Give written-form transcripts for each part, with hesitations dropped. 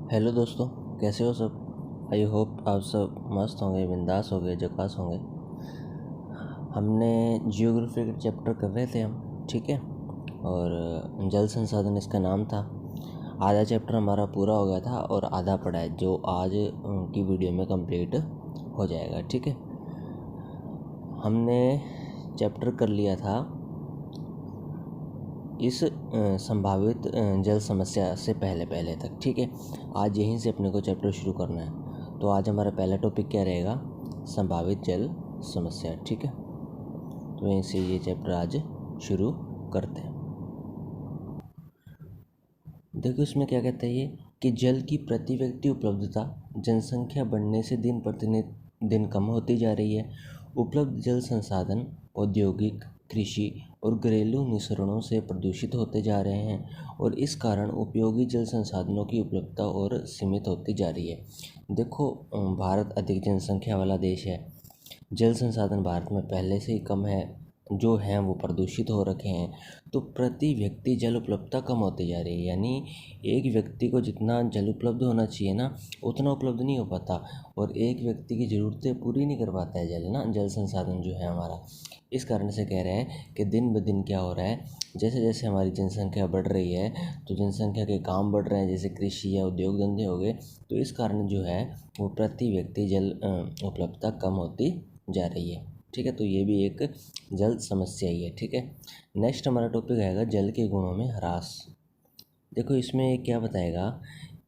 Hello दोस्तों, कैसे हो सब। आई होप आप सब मस्त होंगे, बिंदास होंगे, झकास होंगे। हमने जियोग्राफी का चैप्टर कर रहे थे हम, ठीक है। और जल संसाधन इसका नाम था। आधा चैप्टर हमारा पूरा हो गया था और आधा पड़ा है जो आज की वीडियो में कंप्लीट हो जाएगा, ठीक है। हमने चैप्टर कर लिया था इस संभावित जल समस्या से पहले तक, ठीक है। आज यहीं से अपने को चैप्टर शुरू करना है। तो आज हमारा पहला टॉपिक क्या रहेगा? संभावित जल समस्या, ठीक है। तो यहीं से ये चैप्टर आज शुरू करते हैं। देखो इसमें क्या कहता है ये कि जल की प्रति व्यक्ति उपलब्धता जनसंख्या बढ़ने से दिन प्रतिदिन दिन कम होती जा रही है। उपलब्ध जल संसाधन औद्योगिक, कृषि और घरेलू निस्सरणों से प्रदूषित होते जा रहे हैं और इस कारण उपयोगी जल संसाधनों की उपलब्धता और सीमित होती जा रही है। देखो भारत अधिक जनसंख्या वाला देश है। जल संसाधन भारत में पहले से ही कम है, जो हैं वो प्रदूषित हो रखे हैं। तो प्रति व्यक्ति जल उपलब्धता कम होती जा रही है, यानी एक व्यक्ति को जितना जल उपलब्ध होना चाहिए ना, उतना उपलब्ध नहीं हो पाता। और एक व्यक्ति की ज़रूरतें पूरी नहीं कर पाता है जल ना, जल संसाधन जो है हमारा। इस कारण से कह रहे हैं कि दिन ब दिन क्या हो रहा है, जैसे जैसे हमारी जनसंख्या बढ़ रही है तो जनसंख्या के काम बढ़ रहे हैं, जैसे कृषि या उद्योग धंधे हो गए। तो इस कारण जो है वो प्रति व्यक्ति जल उपलब्धता कम होती जा रही है, ठीक है। तो ये भी एक जल समस्या ही है, ठीक है। नेक्स्ट हमारा टॉपिक आएगा जल के गुणों में ह्रास। देखो इसमें ये क्या बताएगा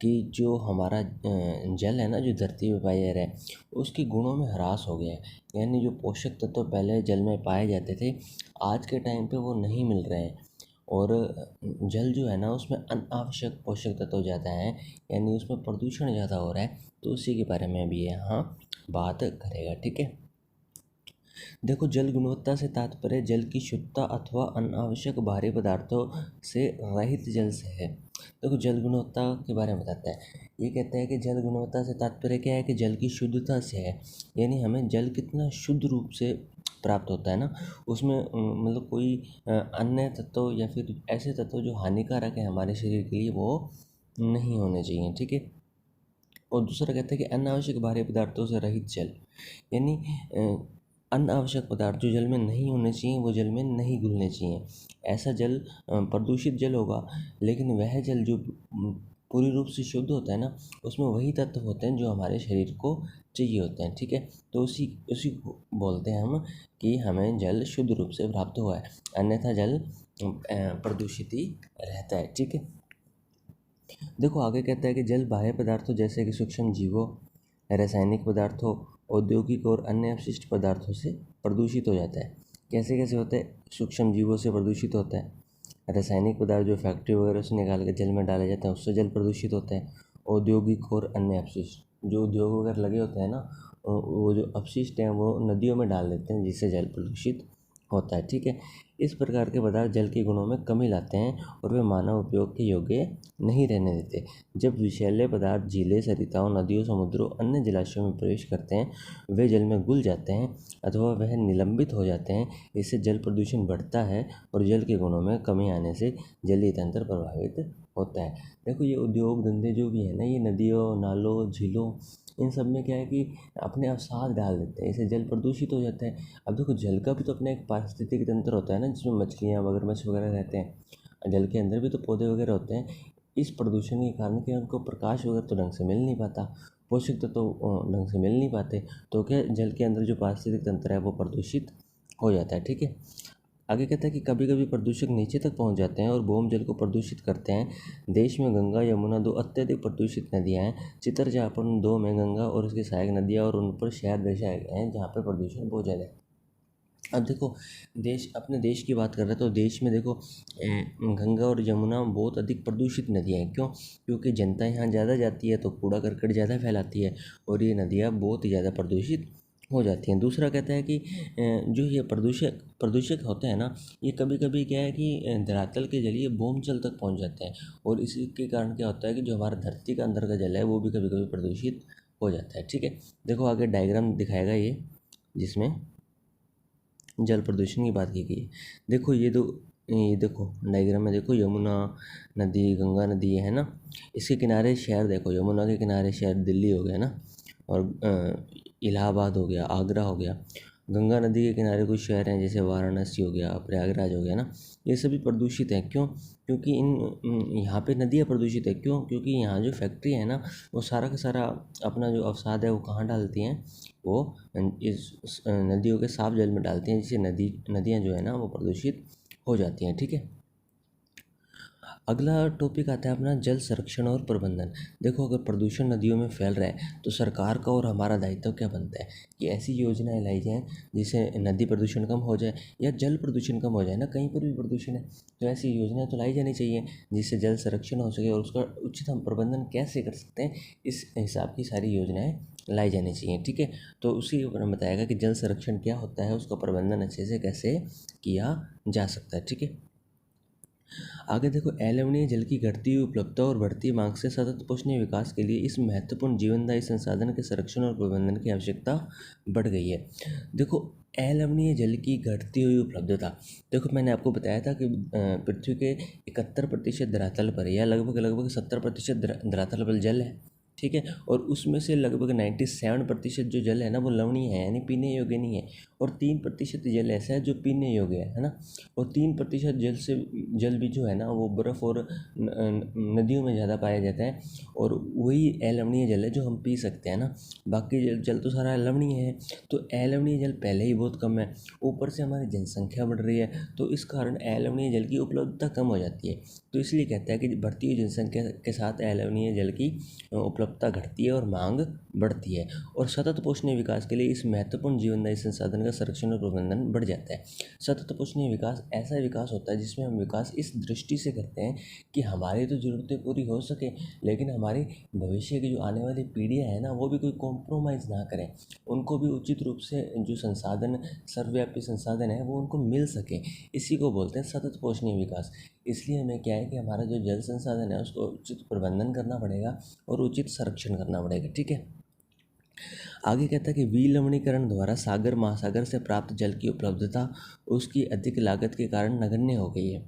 कि जो हमारा जल है ना, जो धरती पे पाया जा रहा है, उसके गुणों में ह्रास हो गया है। यानी जो पोषक तत्व पहले जल में पाए जाते थे, आज के टाइम पे वो नहीं मिल रहे हैं। और जल जो है ना, उसमें अनावश्यक पोषक तत्व ज़्यादा हैं, यानी उसमें प्रदूषण ज़्यादा हो रहा है। तो उसी के बारे में भी यहाँ बात करेगा, ठीक है। देखो जल गुणवत्ता से तात्पर्य जल की शुद्धता अथवा अनावश्यक भारी पदार्थों से रहित जल से है। देखो जल गुणवत्ता के बारे में बताता है। ये कहता है कि जल गुणवत्ता से तात्पर्य क्या है कि जल की शुद्धता से है, यानी हमें जल कितना शुद्ध रूप से प्राप्त होता है ना, उसमें मतलब कोई अन्य तत्व या फिर ऐसे तत्व जो हानिकारक है हमारे शरीर के लिए वो नहीं होने चाहिए, ठीक है। और दूसरा कहता है कि अनावश्यक भारी पदार्थों से रहित जल, यानी अनावश्यक पदार्थ जो जल में नहीं होने चाहिए वो जल में नहीं घुलने चाहिए। ऐसा जल प्रदूषित जल होगा, लेकिन वह जल जो पूरी रूप से शुद्ध होता है ना, उसमें वही तत्व होते हैं जो हमारे शरीर को चाहिए होते हैं, ठीक है। तो उसी उसी को बोलते हैं हम कि हमें जल शुद्ध रूप से प्राप्त हुआ है, अन्यथा जल प्रदूषित ही रहता है, ठीक है। देखो आगे कहता है कि जल बाह्य पदार्थों जैसे कि सूक्ष्म जीवों, रासायनिक पदार्थों, औद्योगिक और अन्य अपशिष्ट पदार्थों से प्रदूषित हो जाता है। कैसे कैसे होता है? सूक्ष्म जीवों से प्रदूषित होता है। रासायनिक पदार्थ जो फैक्ट्री वगैरह से निकाल के जल में डाले जाते हैं, उससे जल प्रदूषित होता है। औद्योगिक और अन्य अपशिष्ट, जो उद्योग वगैरह लगे होते हैं ना, वो जो अपशिष्ट हैं वो नदियों में डाल देते हैं, जिससे जल प्रदूषित होता है, ठीक है। इस प्रकार के पदार्थ जल के गुणों में कमी लाते हैं और वे मानव उपयोग के योग्य नहीं रहने देते। जब विषैले पदार्थ झीलें, सरिताओं, नदियों, समुद्रों, अन्य जलाशयों में प्रवेश करते हैं, वे जल में घुल जाते हैं अथवा वह निलंबित हो जाते हैं। इससे जल प्रदूषण बढ़ता है और जल के गुणों में कमी आने से जलीय तंत्र प्रभावित होता है। देखो ये उद्योग धंधे जो भी है ना, ये नदियों, नालों, झीलों, इन सब में क्या है कि अपने अवसाद डाल देते हैं, इससे जल प्रदूषित हो जाता है। अब देखो जल का भी तो अपना एक पारिस्थितिक तंत्र होता है ना, जिसमें मछलियाँ, मगरमच्छ वगैरह रहते हैं। जल के अंदर भी तो पौधे वगैरह होते हैं। इस प्रदूषण के कारण क्या उनको प्रकाश वगैरह तो ढंग से मिल नहीं पाता, पोषक तत्व तो ढंग से मिल नहीं पाते, तो क्या जल के अंदर जो पारिस्थितिक तंत्र है वो प्रदूषित हो जाता है, ठीक है। आगे कहता है कि कभी कभी प्रदूषक नीचे तक पहुंच जाते हैं और भूम जल को प्रदूषित करते हैं। देश में गंगा, यमुना दो अत्यधिक प्रदूषित नदियां हैं। चितर जापन दो में गंगा और उसकी सहायक नदियां और उन पर शहर दर्शाए गए हैं जहाँ पर प्रदूषण बहुत ज़्यादा है। अब देखो देश, अपने देश की बात कर रहे हैं तो देश में देखो गंगा और यमुना बहुत अधिक प्रदूषित नदियाँ हैं। क्यों? क्योंकि जनता यहाँ ज़्यादा जाती है तो कूड़ा करकट ज़्यादा फैलाती है और ये नदियाँ बहुत ही ज़्यादा प्रदूषित हो जाती हैं। दूसरा कहता है कि जो ये प्रदूषक प्रदूषक होते हैं ना, ये कभी कभी क्या है कि धरातल के जरिए भूमजल तक पहुँच जाते हैं। और इसी के कारण क्या होता है कि जो हमारा धरती का अंदर का जल है वो भी कभी कभी प्रदूषित हो जाता है, ठीक है। देखो आगे डायग्राम दिखाएगा ये, जिसमें जल प्रदूषण की बात की गई है। देखो ये तो ये देखो डायग्राम में देखो, यमुना नदी, गंगा नदी है ना, इसके किनारे शहर देखो, यमुना के किनारे शहर दिल्ली हो गया ना, और इलाहाबाद हो गया, आगरा हो गया। गंगा नदी के किनारे कुछ शहर हैं जैसे वाराणसी हो गया, प्रयागराज हो गया ना, ये सभी प्रदूषित हैं। क्यों? क्योंकि यहाँ पे नदियाँ प्रदूषित है। क्यों? क्योंकि यहाँ जो फैक्ट्री है ना, वो सारा का सारा अपना जो अवसाद है वो कहाँ डालती हैं, वो इस नदियों के साफ जल में डालती हैं, जिससे नदियाँ जो है ना वो प्रदूषित हो जाती हैं। ठीक है। अगला टॉपिक आता है अपना जल संरक्षण और प्रबंधन। देखो, अगर प्रदूषण नदियों में फैल रहा है तो सरकार का और हमारा दायित्व क्या बनता है कि ऐसी योजनाएं लाई जाएं जिससे नदी प्रदूषण कम हो जाए या जल प्रदूषण कम हो जाए ना, कहीं पर भी प्रदूषण है तो ऐसी योजनाएं तो लाई जानी चाहिए जिससे जल संरक्षण हो सके, और उसका उचित हम प्रबंधन कैसे कर सकते हैं इस हिसाब की सारी योजनाएं लाई जानी चाहिए। ठीक है। तो उसी के ऊपर हम बताएगा कि जल संरक्षण क्या होता है, उसका प्रबंधन अच्छे से कैसे किया जा सकता है। ठीक है। आगे देखो, अलवणीय जल की घटती हुई उपलब्धता और बढ़ती मांग से सतत पोषणीय विकास के लिए इस महत्वपूर्ण जीवनदायी संसाधन के संरक्षण और प्रबंधन की आवश्यकता बढ़ गई है। देखो, अलवणीय जल की घटती हुई उपलब्धता, देखो मैंने आपको बताया था कि पृथ्वी के 71% धरातल पर या लगभग लगभग 70% धरातल पर जल है। ठीक है। और उसमें से लगभग 97% जो जल है ना वो लवणीय है, यानी पीने योग्य नहीं है, और 3% जल ऐसा है जो पीने योग्य है ना। और 3% जल भी जो है ना वो बर्फ़ और नदियों में ज़्यादा पाया जाता है, और वही अलवणीय जल है जो हम पी सकते हैं ना। बाकी जल तो सारा लवणीय है। तो अलवणीय जल पहले ही बहुत कम है, ऊपर से हमारी जनसंख्या बढ़ रही है, तो इस कारण अलवणीय जल की उपलब्धता कम हो जाती है। तो इसलिए कहता है कि बढ़ती हुई जनसंख्या के साथ अलवणीय जल की उपलब्धता घटती है और मांग बढ़ती है, और सतत पोषणीय विकास के लिए इस महत्वपूर्ण जीवनदायी संसाधन का संरक्षण और प्रबंधन बढ़ जाता है। सतत पोषणीय विकास ऐसा विकास होता है जिसमें हम विकास इस दृष्टि से करते हैं कि हमारी तो ज़रूरतें पूरी हो सके, लेकिन हमारी भविष्य की जो आने वाली पीढ़ियाँ हैं ना वो भी कोई कॉम्प्रोमाइज़ ना करें, उनको भी उचित रूप से जो संसाधन, सर्वव्यापी संसाधन है वो उनको मिल सके। इसी को बोलते हैं सतत पोषणीय विकास। इसलिए हमें क्या है कि हमारा जो जल संसाधन है उसको उचित प्रबंधन करना पड़ेगा और उचित संरक्षण करना पड़ेगा। ठीक है। आगे कहता है कि विलवणीकरण द्वारा सागर महासागर से प्राप्त जल की उपलब्धता उसकी अधिक लागत के कारण नगण्य हो गई है।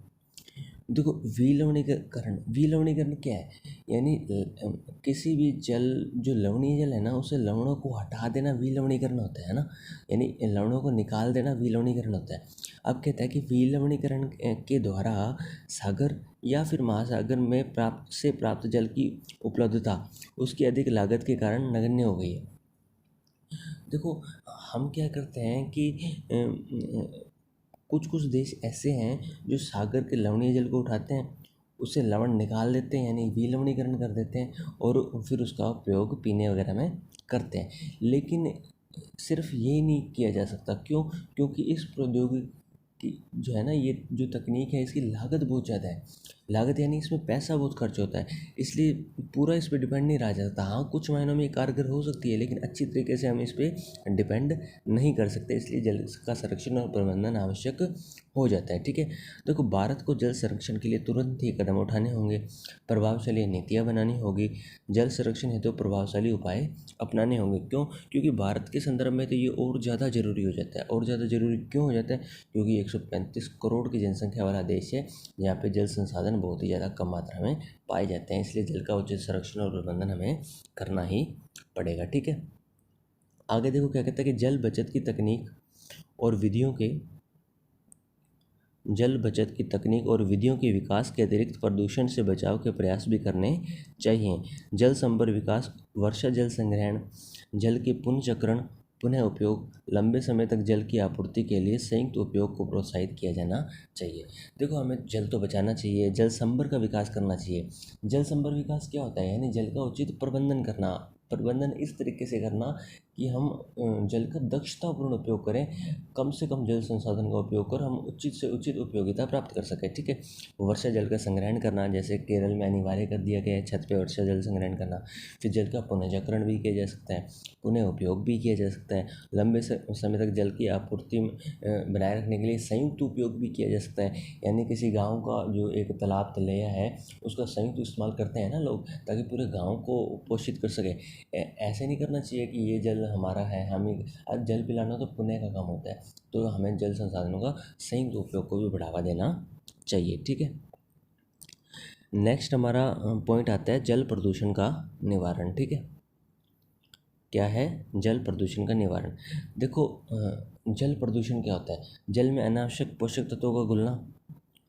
देखो, विलवणीकरण क्या है? यानी किसी भी जल, जो लवणीय जल है ना उसे लवणों को हटा देना विलवणीकरण होता है ना, यानी लवणों को निकाल देना विलवणीकरण होता है। अब कहता है कि विलवणीकरण के द्वारा सागर या फिर महासागर में प्राप्त जल की उपलब्धता उसकी अधिक लागत के कारण नगण्य हो गई है। देखो, हम क्या करते हैं कि कुछ कुछ देश ऐसे हैं जो सागर के लवणीय जल को उठाते हैं, उससे लवण निकाल देते हैं यानी विलवणीकरण कर देते हैं, और फिर उसका उपयोग पीने वगैरह में करते हैं। लेकिन सिर्फ ये नहीं किया जा सकता। क्यों? क्योंकि इस प्रौद्योगिकी जो है ना, ये जो तकनीक है इसकी लागत बहुत ज़्यादा है। लागत यानी इसमें पैसा बहुत खर्च होता है, इसलिए पूरा इस पर डिपेंड नहीं रहा जाता। हाँ, कुछ मायनों में ये कारगर हो सकती है, लेकिन अच्छी तरीके से हम इस पर डिपेंड नहीं कर सकते, इसलिए जल का संरक्षण और प्रबंधन आवश्यक हो जाता है। ठीक है। देखो, भारत को जल संरक्षण के लिए तुरंत ही कदम उठाने होंगे, प्रभावशाली नीतियाँ बनानी होगी, जल संरक्षण हेतु प्रभावशाली उपाय अपनाने होंगे। क्यों? क्योंकि भारत के संदर्भ में तो ये और ज़्यादा ज़रूरी हो जाता है। और ज़्यादा ज़रूरी क्यों हो जाता है? क्योंकि 135 करोड़ की जनसंख्या वाला देश है जहाँ पे जल संसाधन बहुत ही ज़्यादा कम मात्रा में पाए जाते हैं, इसलिए जल का उचित संरक्षण और प्रबंधन हमें करना ही पड़ेगा। ठीक है। आगे देखो क्या कहता है कि जल बचत की तकनीक और विधियों के विकास के अतिरिक्त प्रदूषण से बचाव के प्रयास भी करने चाहिए। जल संभर विकास, वर्षा जल संग्रहण, जल के पुनर्चक्रण, पुनः उपयोग, लंबे समय तक जल की आपूर्ति के लिए संयुक्त उपयोग को प्रोत्साहित किया जाना चाहिए। देखो, हमें जल तो बचाना चाहिए, जल संभर का विकास करना चाहिए। जल संभर विकास क्या होता है? यानी जल का उचित प्रबंधन करना। प्रबंधन इस तरीके से करना कि हम जल का दक्षतापूर्ण उपयोग करें, कम से कम जल संसाधन का उपयोग कर हम उचित से उचित उपयोगिता प्राप्त कर सकें। ठीक है। वर्षा जल का संग्रहण करना, जैसे केरल में अनिवार्य कर दिया गया है छत पे वर्षा जल संग्रहण करना। फिर जल का पुनर्चक्रण भी किया जा सकता है, पुनः उपयोग भी किया जा सकता है। लंबे समय तक जल की आपूर्ति बनाए रखने के लिए संयुक्त उपयोग भी किया जा सकता है, यानी किसी गाँव का जो एक तालाब तलैया है उसका संयुक्त इस्तेमाल करते हैं ना लोग, ताकि पूरे गाँव को पोषित कर सके। ऐसे नहीं करना चाहिए कि ये जल हमारा है, हम ही आज जल पिलाना तो पुण्य का काम होता है। तो हमें जल संसाधनों का संयुक्त उपयोग को भी बढ़ावा देना चाहिए। ठीक है, नेक्स्ट हमारा पॉइंट आता है जल प्रदूषण का निवारण। ठीक है, क्या है जल प्रदूषण का निवारण। देखो जल प्रदूषण क्या होता है, जल में अनावश्यक पोषक तत्वों का घुलना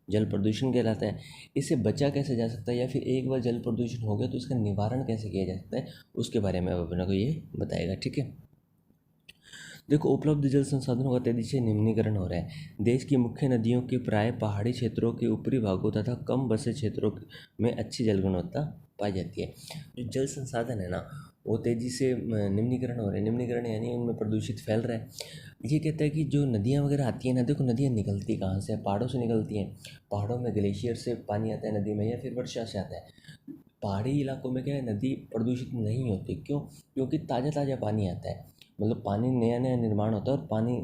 जल प्रदूषण कहलाता है। इससे बचा कैसे जा सकता है, या फिर एक बार जल प्रदूषण हो गया तो इसका निवारण कैसे किया जा सकता है, उसके बारे में अब अपने को ये बताएगा। ठीक है, देखो उपलब्ध जल संसाधनों का तेजी से निम्नीकरण हो रहा है। देश की मुख्य नदियों के प्राय पहाड़ी क्षेत्रों के ऊपरी भागों तथा कम बसे क्षेत्रों में अच्छी जल गुणवत्ता पाई जाती है। जो जल संसाधन है ना वो तेजी से निम्नीकरण हो रहे हैं। निम्नीकरण यानी उनमें प्रदूषित फैल रहा है। ये कहता है कि जो नदियाँ वगैरह आती हैं ना, देखो नदियाँ निकलती कहाँ से, पहाड़ों से निकलती हैं। पहाड़ों में ग्लेशियर से पानी आता है नदी में, या फिर वर्षा से आता है। पहाड़ी इलाकों में क्या है, नदी प्रदूषित नहीं होती। क्यों? क्योंकि ताज़ा ताज़ा पानी आता है, मतलब पानी नया नया निर्माण होता है और पानी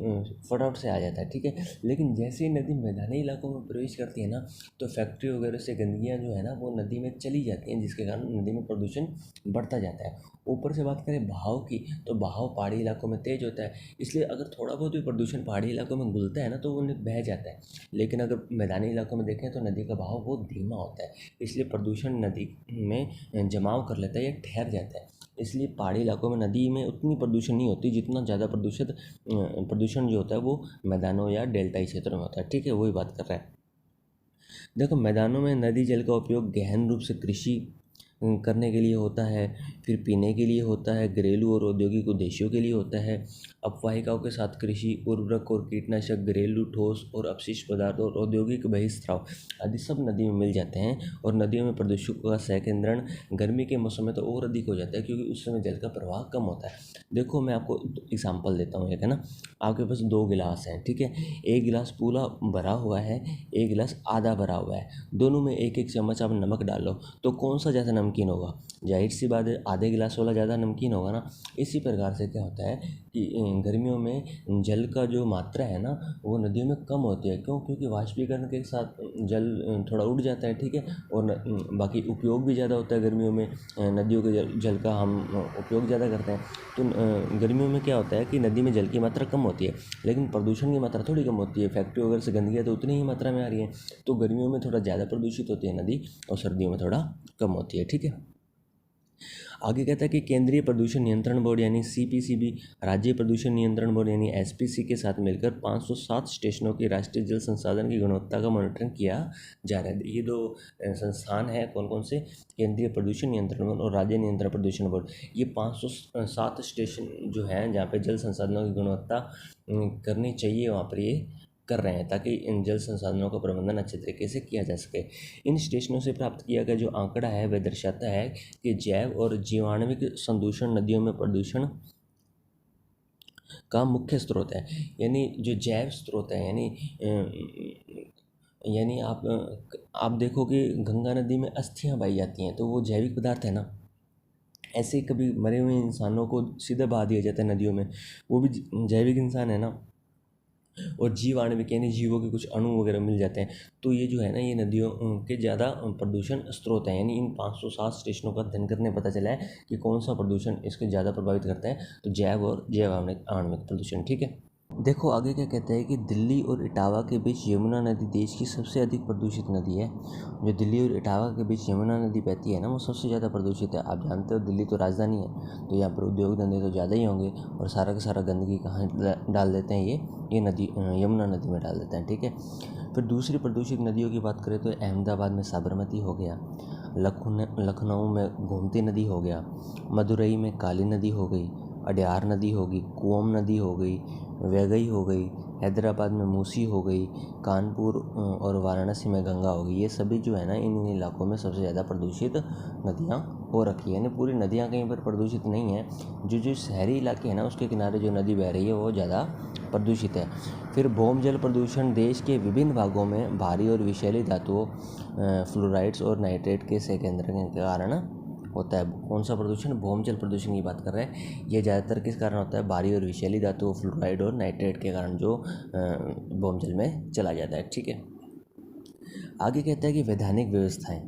फटाफट से आ जाता है। ठीक है, लेकिन जैसे ही नदी मैदानी इलाकों में प्रवेश करती है ना, तो फैक्ट्री वगैरह से गंदगियाँ जो है ना वो नदी में चली जाती हैं, जिसके कारण नदी में प्रदूषण बढ़ता जाता है। ऊपर से बात करें बहाव की, तो बहाव पहाड़ी इलाकों में तेज होता है, इसलिए अगर थोड़ा बहुत भी प्रदूषण पहाड़ी इलाकों में घुलता है ना तो वो बह जाता है। लेकिन अगर मैदानी इलाकों में देखें तो नदी का बहाव बहुत धीमा होता है, इसलिए प्रदूषण नदी में जमाव कर लेता है या ठहर जाता है। इसलिए पहाड़ी इलाकों में नदी में उतनी प्रदूषण नहीं होती जितना ज़्यादा प्रदूषण जो होता है वो मैदानों या डेल्टाई क्षेत्रों में होता है। ठीक है, वही बात कर रहा है। देखो मैदानों में नदी जल का उपयोग गहन रूप से कृषि करने के लिए होता है, फिर पीने के लिए होता है, घरेलू और औद्योगिक उद्देश्यों के लिए होता है। अपवाहिकाओं के साथ कृषि, उर्वरक और कीटनाशक, घरेलू ठोस और अपशिष्ट पदार्थ और औद्योगिक बहिस्राव आदि सब नदी में मिल जाते हैं। और नदियों में प्रदूषकों का सहकेंद्रण गर्मी के मौसम में तो और अधिक हो जाता है, क्योंकि उस समय जल का प्रवाह कम होता है। देखो मैं आपको एग्जाम्पल देता हूँ एक, है ना। आपके पास दो गिलास हैं, ठीक है, एक गिलास पूरा भरा हुआ है, एक गिलास आधा भरा हुआ है। दोनों में एक एक चम्मच आप नमक डालो तो कौन सा ज़्यादा नमकीन होगा? जाहिर सी बात है आधे गिलास वाला ज़्यादा नमकीन होगा ना। इसी प्रकार से क्या होता है कि गर्मियों में जल का जो मात्रा है ना वो नदियों में कम होती है। क्यों? क्योंकि वाष्पीकरण के साथ जल थोड़ा उड़ जाता है। ठीक है, और बाकी उपयोग भी ज़्यादा होता है गर्मियों में। नदियों के जल का हम उपयोग ज़्यादा करते हैं। तो गर्मियों में क्या होता है कि नदी में जल की मात्रा कम होती है, लेकिन प्रदूषण की मात्रा थोड़ी कम होती है। फैक्ट्री वगैरह से गंदगी तो उतनी ही मात्रा में आ रही है। तो गर्मियों में थोड़ा ज़्यादा प्रदूषित होती है नदी, और सर्दियों में थोड़ा कम होती है। ठीक है, आगे कहता है कि केंद्रीय प्रदूषण नियंत्रण बोर्ड यानी सीपीसीबी, राज्य प्रदूषण नियंत्रण बोर्ड यानी एसपीसी के साथ मिलकर 507 स्टेशनों की राष्ट्रीय जल संसाधन की गुणवत्ता का मॉनिटरिंग किया जा रहा है। ये दो संस्थान है, कौन कौन से? केंद्रीय प्रदूषण नियंत्रण बोर्ड और राज्य नियंत्रण प्रदूषण बोर्ड। ये 507 स्टेशन जो हैं जहाँ पे जल संसाधनों की गुणवत्ता करनी चाहिए, वहाँ पर ये कर रहे हैं, ताकि इन जल संसाधनों का प्रबंधन अच्छे तरीके से किया जा सके। इन स्टेशनों से प्राप्त किया गया जो आंकड़ा है वह दर्शाता है कि जैव और जीवाणुविक संदूषण नदियों में प्रदूषण का मुख्य स्रोत है। यानी जो जैव स्रोत है, यानी आप देखो कि गंगा नदी में अस्थियां पाई जाती हैं, तो वो जैविक पदार्थ है ना। ऐसे ही कभी मरे हुए इंसानों को सीधे बहा दिया जाता है नदियों में, वो भी जैविक इंसान है ना। और जीवाणुविक यानी जीवों के कुछ अणु वगैरह मिल जाते हैं। तो ये जो है ना ये नदियों के ज़्यादा प्रदूषण स्रोत हैं। यानी इन 507 स्टेशनों का अध्ययन करने पता चला है कि कौन सा प्रदूषण इसके ज़्यादा प्रभावित करता है, तो जैव और जैव आणविक प्रदूषण। ठीक है, देखो आगे क्या कहते हैं कि दिल्ली और इटावा के बीच यमुना नदी देश की सबसे अधिक प्रदूषित नदी है। जो दिल्ली और इटावा के बीच यमुना नदी बहती है ना वो सबसे ज़्यादा प्रदूषित है। आप जानते हो दिल्ली तो राजधानी है, तो यहाँ पर उद्योग धंधे तो ज़्यादा ही होंगे, और सारा का सारा गंदगी कहाँ डाल देते हैं, ये नदी यमुना नदी में डाल देते हैं। ठीक है, फिर दूसरी प्रदूषित नदियों की बात करें तो अहमदाबाद में साबरमती हो गया, लखनऊ में गोमती नदी हो गया, मदुरई में काली नदी हो गई, अड्यार नदी होगी, कुओम नदी हो गई, वैगई हो गई, हैदराबाद में मूसी हो गई, कानपुर और वाराणसी में गंगा हो गई। ये सभी जो है ना इन इलाकों में सबसे ज़्यादा प्रदूषित नदियाँ हो रखी है। यानी पूरी नदियाँ कहीं पर प्रदूषित नहीं है, जो शहरी इलाके हैं ना उसके किनारे जो नदी बह रही है वो ज़्यादा प्रदूषित है। फिर भौम जल प्रदूषण देश के विभिन्न भागों में भारी और विषैली धातुओं, फ्लोराइड्स और नाइट्रेट के सहकेंद्रण के कारण होता है। कौन सा प्रदूषण? भौम जल प्रदूषण की बात कर रहे हैं। ये ज़्यादातर किस कारण होता है? भारी और विषैली धातुओं, फ्लोराइड और नाइट्रेट के कारण जो भौम जल में चला जाता है। ठीक है, आगे कहता है कि वैधानिक व्यवस्थाएं,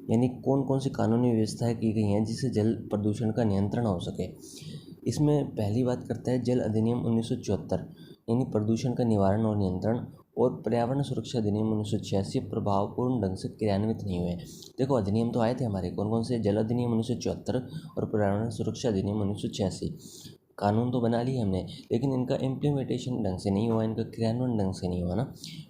यानी कौन कौन सी कानूनी व्यवस्थाएं की गई हैं जिससे जल प्रदूषण का नियंत्रण हो सके। इसमें पहली बात करता है जल अधिनियम 1974, यानी प्रदूषण का निवारण और नियंत्रण और पर्यावरण सुरक्षा अधिनियम 1986 प्रभावपूर्ण ढंग से क्रियान्वित नहीं हुए। देखो अधिनियम तो आए थे हमारे, कौन कौन से? जल अधिनियम 1974 और पर्यावरण सुरक्षा अधिनियम 1986। कानून तो बना लिए हमने, लेकिन इनका इम्प्लीमेंटेशन ढंग से नहीं हुआ, इनका क्रियान्वयन ढंग से नहीं हुआ ना।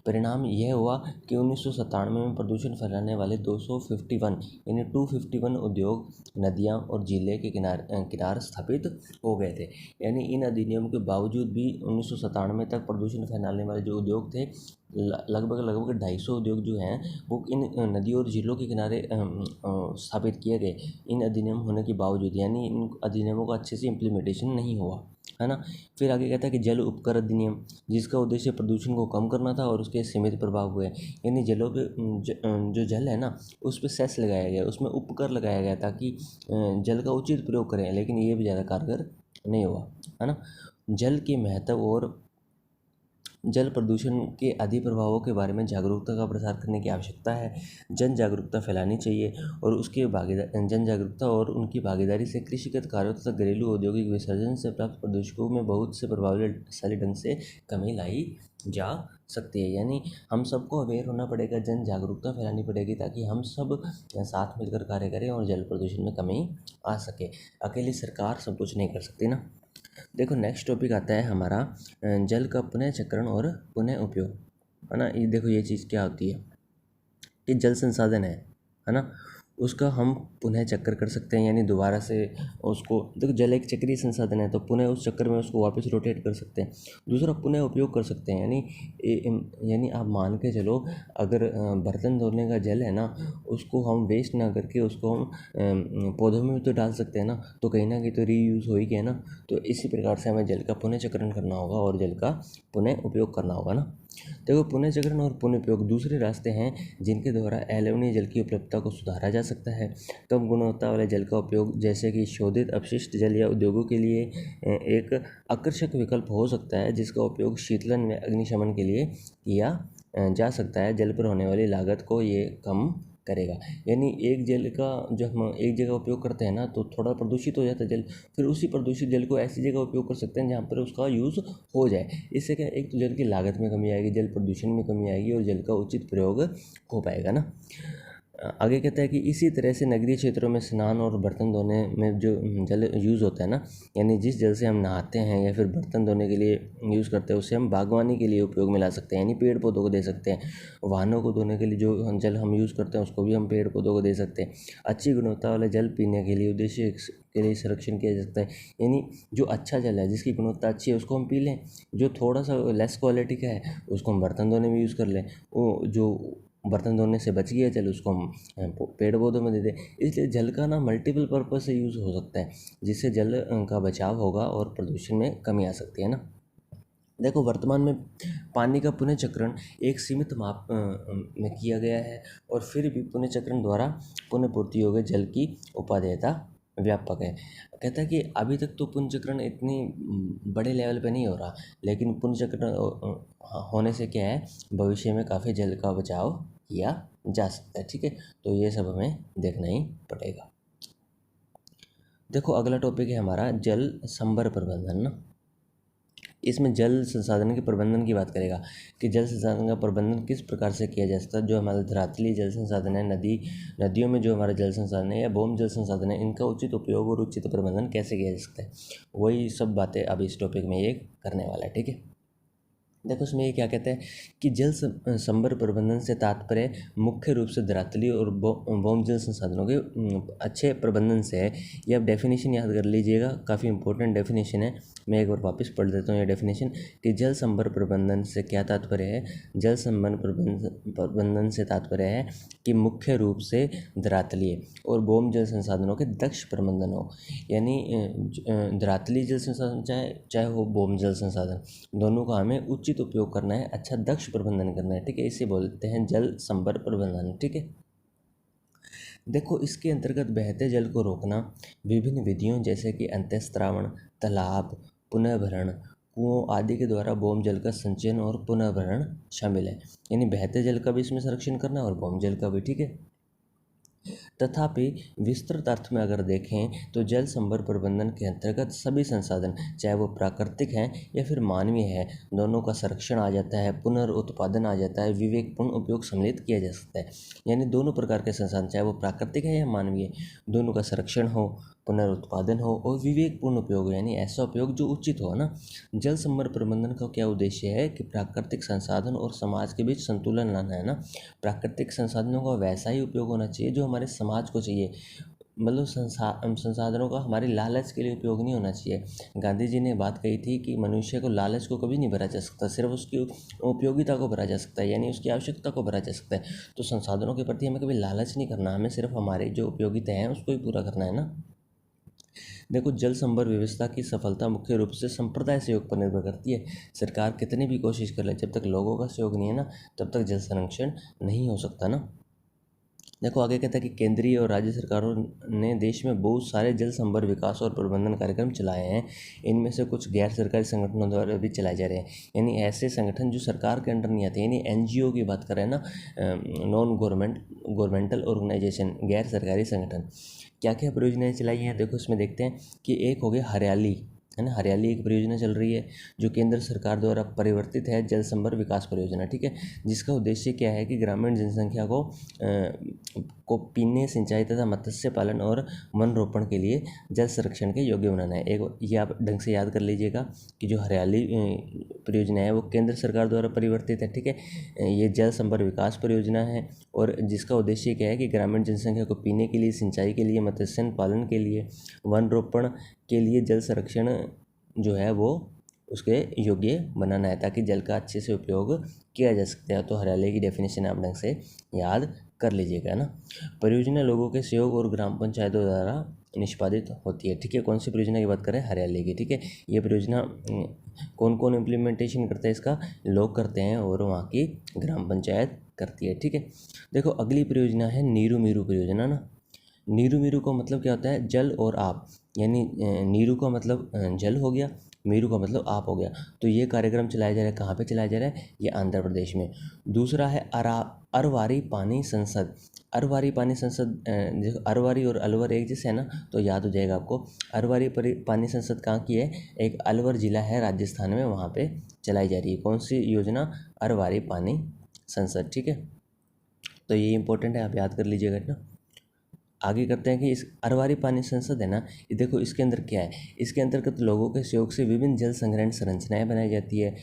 परिणाम यह हुआ कि 1997 में प्रदूषण फैलाने वाले 251 यानी 251 उद्योग नदियाँ और झीलें के किनार स्थापित हो गए थे। यानी इन अधिनियम के बावजूद भी 1997 तक प्रदूषण फैलाने वाले जो उद्योग थे, लगभग 250 उद्योग जो हैं वो इन नदियों और झीलों के किनारे स्थापित किए गए, इन अधिनियम होने के बावजूद। यानी इन अधिनियमों का अच्छे से इम्प्लीमेंटेशन नहीं हुआ, है ना। फिर आगे कहता है कि जल उपकर अधिनियम, जिसका उद्देश्य प्रदूषण को कम करना था और उसके सीमित प्रभाव हुए। यानी जलों पे जो जल है ना, उस पर सेस लगाया गया, उसमें उपकर लगाया गया ताकि जल का उचित प्रयोग करें, लेकिन ये भी ज़्यादा कारगर नहीं हुआ, है ना। जल के महत्व और जल प्रदूषण के आदि प्रभावों के बारे में जागरूकता का प्रसार करने की आवश्यकता है। जन जागरूकता फैलानी चाहिए और उसके जन जागरूकता और उनकी भागीदारी से कृषिगत कार्यों तथा घरेलू औद्योगिक विसर्जन से प्राप्त प्रदूषकों में बहुत से प्रभावशाली ढंग से कमी लाई जा सकती है। यानी हम सबको अवेयर होना पड़ेगा, जन जागरूकता फैलानी पड़ेगी ताकि हम सब साथ मिलकर कार्य करें और जल प्रदूषण में कमी आ सके। अकेली सरकार सब कुछ नहीं कर सकती ना। देखो नेक्स्ट टॉपिक आता है हमारा जल का पुनः चक्रण और पुनः उपयोग, है ना। ये देखो ये चीज़ क्या होती है कि जल संसाधन है ना, उसका हम पुनः चक्र कर सकते हैं, यानी दोबारा से उसको, देखो जल एक चक्रीय संसाधन है तो पुनः उस चक्र में उसको वापस रोटेट कर सकते हैं। दूसरा पुनः उपयोग कर सकते हैं, यानी आप मान के चलो अगर बर्तन धोने का जल है ना, उसको हम वेस्ट ना करके उसको हम पौधों में भी तो डाल सकते हैं ना, तो कहीं ना कहीं तो रीयूज़ हो ही गया ना। तो इसी प्रकार से हमें जल का पुनः चक्रण करना होगा और जल का पुनः उपयोग करना होगा ना। देखो पुनः चक्रण और पुनः उपयोग दूसरे रास्ते हैं जिनके द्वारा अलवणीय जल की उपलब्धता को सुधारा जा सकता है। कम गुणवत्ता वाले जल का उपयोग जैसे कि शोधित अपशिष्ट जल या उद्योगों के लिए एक आकर्षक विकल्प हो सकता है, जिसका उपयोग शीतलन में अग्निशमन के लिए किया जा सकता है। जल पर होने वाली लागत को ये कम करेगा। यानी एक जल का जब हम एक जगह उपयोग करते हैं ना, तो थोड़ा प्रदूषित हो जाता है जल, फिर उसी प्रदूषित जल को ऐसी जगह उपयोग कर सकते हैं जहाँ पर उसका यूज़ हो जाए। इससे क्या, एक तो जल की लागत में कमी आएगी, जल प्रदूषण में कमी आएगी और जल का उचित प्रयोग हो पाएगा ना। आगे कहता है कि इसी तरह से नगरीय क्षेत्रों में स्नान और बर्तन धोने में जो जल यूज़ होता है ना, यानी जिस जल से हम नहाते हैं या फिर बर्तन धोने के लिए यूज़ करते हैं, उसे हम बागवानी के लिए उपयोग में ला सकते हैं, यानी पेड़ पौधों को दे सकते हैं। वाहनों को धोने के लिए जो जल हम यूज़ करते हैं उसको भी हम पेड़ पौधों को दे सकते हैं। अच्छी गुणवत्ता वाला जल पीने के लिए उद्देश्य के लिए संरक्षण किया जा सकता है, यानी जो अच्छा जल है जिसकी गुणवत्ता अच्छी है उसको हम पी लें, जो थोड़ा सा लेस क्वालिटी का है उसको हम बर्तन धोने में यूज़ कर लें, वो जो बर्तन धोने से बच गया जल उसको हम पेड़ पौधों में दे दें। इसलिए जल का ना मल्टीपल पर्पज़ से यूज़ हो सकता है, जिससे जल का बचाव होगा और प्रदूषण में कमी आ सकती है ना। देखो वर्तमान में पानी का पुनः चक्रण एक सीमित माप में किया गया है और फिर भी पुनः चक्रण द्वारा पुनः पूर्ति योग्य जल की उपादेयता व्यापक है। कहता है कि अभी तक तो पुनः चक्रण इतनी बड़े लेवल पे नहीं हो रहा, लेकिन पुनः चक्रण होने से क्या है, भविष्य में काफ़ी जल का बचाव किया जा सकता है। ठीक है, तो ये सब हमें देखना ही पड़ेगा। देखो अगला टॉपिक है हमारा जल संभर प्रबंधन ना। इसमें जल संसाधन के प्रबंधन की बात करेगा कि जल संसाधन का प्रबंधन किस प्रकार से किया जा सकता है। जो हमारा धरातलीय जल संसाधन है, नदियों में जो हमारा जल संसाधन है या भूमि जल संसाधन है, इनका उचित उपयोग और उचित प्रबंधन कैसे किया जा सकता है, वही सब बातें अब इस टॉपिक में ये करने वाला है। ठीक है, देखो उसमें ये क्या कहते हैं कि जल संभर प्रबंधन से तात्पर्य मुख्य रूप से धरातलीय और भौम जल संसाधनों के अच्छे प्रबंधन से है। ये आप डेफिनेशन याद कर लीजिएगा, काफ़ी इंपॉर्टेंट डेफिनेशन है। मैं एक बार वापस पढ़ देता हूँ ये डेफिनेशन कि जल संभर प्रबंधन से क्या तात्पर्य है। जल संभर प्रबंधन से तात्पर्य है कि मुख्य रूप से धरातलीय और भौम जल संसाधनों के दक्ष प्रबंधन हो। यानी धरातलीय जल संसाधन चाहे वो भौम जल संसाधन, दोनों का हमें उचित उपयोग करना है, अच्छा दक्ष प्रबंधन करना है। ठीक है, इसे बोलते हैं जल संभर प्रबंधन। ठीक है, देखो इसके अंतर्गत बहते जल को रोकना विभिन्न विधियों जैसे कि अंतःस्त्रावण, तालाब, पुनः भरण, कुओं आदि के द्वारा भौम जल का संचयन और पुनः भरण शामिल है। यानी बहते जल का भी इसमें संरक्षण करना और भौम जल का भी। ठीक है, तथापि विस्तृत अर्थ में अगर देखें तो जल संभर प्रबंधन के अंतर्गत सभी संसाधन, चाहे वो प्राकृतिक हैं या फिर मानवीय है, दोनों का संरक्षण आ जाता है, पुनर्उत्पादन आ जाता है, विवेकपूर्ण उपयोग सम्मिलित किया जा सकता है। यानी दोनों प्रकार के संसाधन, चाहे वो प्राकृतिक है या मानवीय, दोनों का संरक्षण हो, पुनर्उत्पादन हो और विवेकपूर्ण उपयोग हो, यानी ऐसा उपयोग जो उचित हो ना। जल संभर प्रबंधन का क्या उद्देश्य है कि प्राकृतिक संसाधन और समाज के बीच संतुलन लाना है ना। प्राकृतिक संसाधनों का वैसा ही उपयोग होना चाहिए जो हमारे समाज को चाहिए, मतलब संसाधनों का हमारे लालच के लिए उपयोग नहीं होना चाहिए। गांधी जी ने बात कही थी कि मनुष्य को लालच को कभी नहीं भरा जा सकता, सिर्फ उसकी उपयोगिता को भरा जा सकता है, यानी उसकी आवश्यकता को भरा जा सकता है। तो संसाधनों के प्रति हमें कभी लालच नहीं करना, हमें सिर्फ हमारी जो उपयोगिता है उसको ही पूरा करना है ना। देखो, जल संभर व्यवस्था की सफलता मुख्य रूप से संप्रदाय सहयोग पर निर्भर करती है। सरकार कितनी भी कोशिश कर ले, जब तक लोगों का सहयोग नहीं है ना, तब तक जल संरक्षण नहीं हो सकता ना। देखो आगे कहता है कि केंद्रीय और राज्य सरकारों ने देश में बहुत सारे जल संभर विकास और प्रबंधन कार्यक्रम चलाए हैं। इनमें से कुछ गैर सरकारी संगठनों द्वारा भी चलाए जा रहे हैं, यानी ऐसे संगठन जो सरकार के अंडर नहीं आते, यानी एनजीओ की बात कर रहे हैं ना, नॉन गवर्नमेंटल ऑर्गेनाइजेशन, गैर सरकारी संगठन। क्या क्या परियोजनाएं चलाई हैं, देखो इसमें देखते हैं कि एक हो गया हरियाली, है ना। हरियाली एक परियोजना चल रही है जो केंद्र सरकार द्वारा परिवर्तित है, जल संभर विकास परियोजना, ठीक है। जिसका उद्देश्य क्या है कि ग्रामीण जनसंख्या को पीने, सिंचाई तथा मत्स्य पालन और वन रोपण के लिए जल संरक्षण के योग्य बनाना है। एक ये आप ढंग से याद कर लीजिएगा कि जो हरियाली परियोजना है वो केंद्र सरकार द्वारा परिवर्तित है, ठीक है। ये जल संभर विकास परियोजना है और जिसका उद्देश्य क्या है कि ग्रामीण जनसंख्या को पीने के लिए, सिंचाई के लिए, मत्स्य पालन के लिए, वन रोपण के लिए जल संरक्षण जो है वो उसके योग्य बनाना है, ताकि जल का अच्छे से उपयोग किया जा सकता है। तो हरियाली की डेफिनेशन आप ढंग से याद कर लीजिएगा ना। परियोजना लोगों के सहयोग और ग्राम पंचायतों द्वारा निष्पादित होती है, ठीक है। कौन सी परियोजना की बात करें, हरियाली की, ठीक है। ये परियोजना कौन कौन इम्प्लीमेंटेशन करता है इसका, लोग करते हैं और वहाँ की ग्राम पंचायत करती है, ठीक है। देखो अगली परियोजना है नीरू मीरू परियोजना ना। नीरू मीरू का मतलब क्या होता है, जल और आप, यानी नीरू का मतलब जल हो गया, मीरू का मतलब आप हो गया। तो ये कार्यक्रम चलाया जा रहा है, कहाँ पे चलाया जा रहा है, ये आंध्र प्रदेश में। दूसरा है अरवारी पानी संसद। अरवारी पानी संसद, देखो अरवारी और अलवर एक जैसे है ना, तो याद हो जाएगा आपको। अरवारी पानी संसद कहाँ की है, एक अलवर जिला है राजस्थान में, वहाँ पे चलाई जा रही है। कौन सी योजना, अरवारी पानी संसद, ठीक है। तो ये इंपॉर्टेंट है, आप याद कर लीजिएगा ना। आगे करते हैं कि इस अरवारी पानी संसद है ना, ये देखो इसके अंदर क्या है, इसके अंतर्गत लोगों के सहयोग से विभिन्न जल संग्रहण संरचनाएं बनाई जाती है,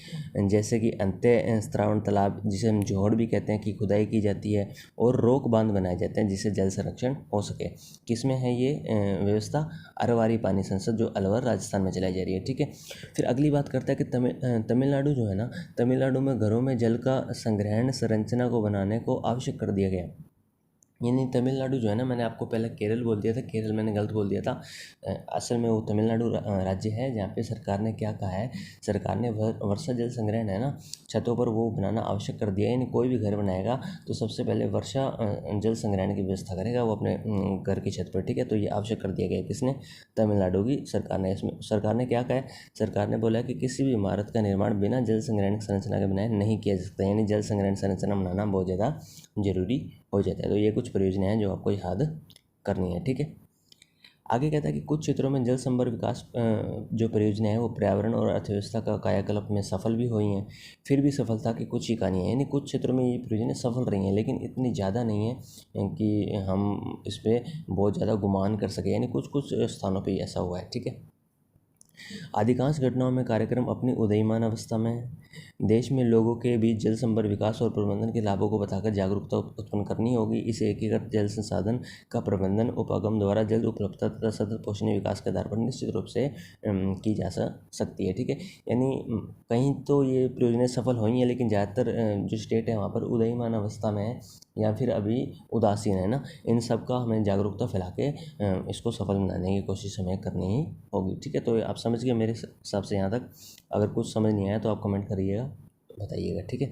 जैसे कि अंत्य स्त्रावण तालाब, जिसे हम जोहड़ भी कहते हैं, की खुदाई की जाती है और रोक बांध बनाए जाते हैं जिससे जल संरक्षण हो सके। किसमें है ये व्यवस्था, अरवारी पानी संसद, जो अलवर राजस्थान में चलाई जा रही है, ठीक है। फिर अगली बात करता है कि तमिलनाडु जो है ना, तमिलनाडु में घरों में जल का संग्रहण संरचना को बनाने को आवश्यक कर दिया गया। यानी तमिलनाडु जो है ना, मैंने आपको पहले केरल बोल दिया था, केरल मैंने गलत बोल दिया था। असल में वो तमिलनाडु राज्य है, जहाँ पे सरकार ने क्या कहा है, सरकार ने वर्षा जल संग्रहण है ना, छतों पर वो बनाना आवश्यक कर दिया है। यानी कोई भी घर बनाएगा तो सबसे पहले वर्षा जल संग्रहण की व्यवस्था करेगा वो अपने घर की छत पर, ठीक है। तो ये आवश्यक कर दिया गया है, किसने, तमिलनाडु की सरकार ने। इसमें सरकार ने क्या कहा है, सरकार ने बोला कि किसी भी इमारत का निर्माण बिना जल संग्रहण संरचना के बनाए नहीं किया जा सकता, यानी जल संग्रहण संरचना बनाना बहुत ज़्यादा जरूरी हो जाता है। तो ये कुछ परियोजनाएं हैं जो आपको याद करनी है, ठीक है। आगे कहता है कि कुछ क्षेत्रों में जल संभर विकास जो परियोजनाएं हैं वो पर्यावरण और अर्थव्यवस्था का कायाकल्प में सफल भी हुई हैं। फिर भी सफलता की कुछ ही कहानियाँ, यानी कुछ क्षेत्रों में ये परियोजनाएं सफल रही हैं लेकिन इतनी ज़्यादा नहीं है कि हम इस पर बहुत ज़्यादा गुमान कर सकें, यानी कुछ कुछ स्थानों पर ऐसा हुआ है, ठीक है। अधिकांश घटनाओं में कार्यक्रम अपनी उदयमान अवस्था में है। देश में लोगों के बीच जल संभर विकास और प्रबंधन के लाभों को बताकर जागरूकता उत्पन्न करनी होगी। इस एकीकृत जल संसाधन का प्रबंधन उपगम द्वारा जल उपलब्धता तथा सतत पोषणीय विकास के आधार पर निश्चित रूप से की जा सकती है, ठीक है। यानी कहीं तो ये परियोजनाएं सफल हुई हैं लेकिन ज़्यादातर जो स्टेट है वहाँ पर उदयमान अवस्था में है या फिर अभी उदासीन है ना। इन सब का हमें जागरूकता फैला के इसको सफल बनाने की कोशिश हमें करनी ही होगी, ठीक है। तो आप समझ गए मेरे हिसाब से यहाँ तक। अगर कुछ समझ नहीं आया तो आप कमेंट करिएगा, बताइएगा, ठीक है।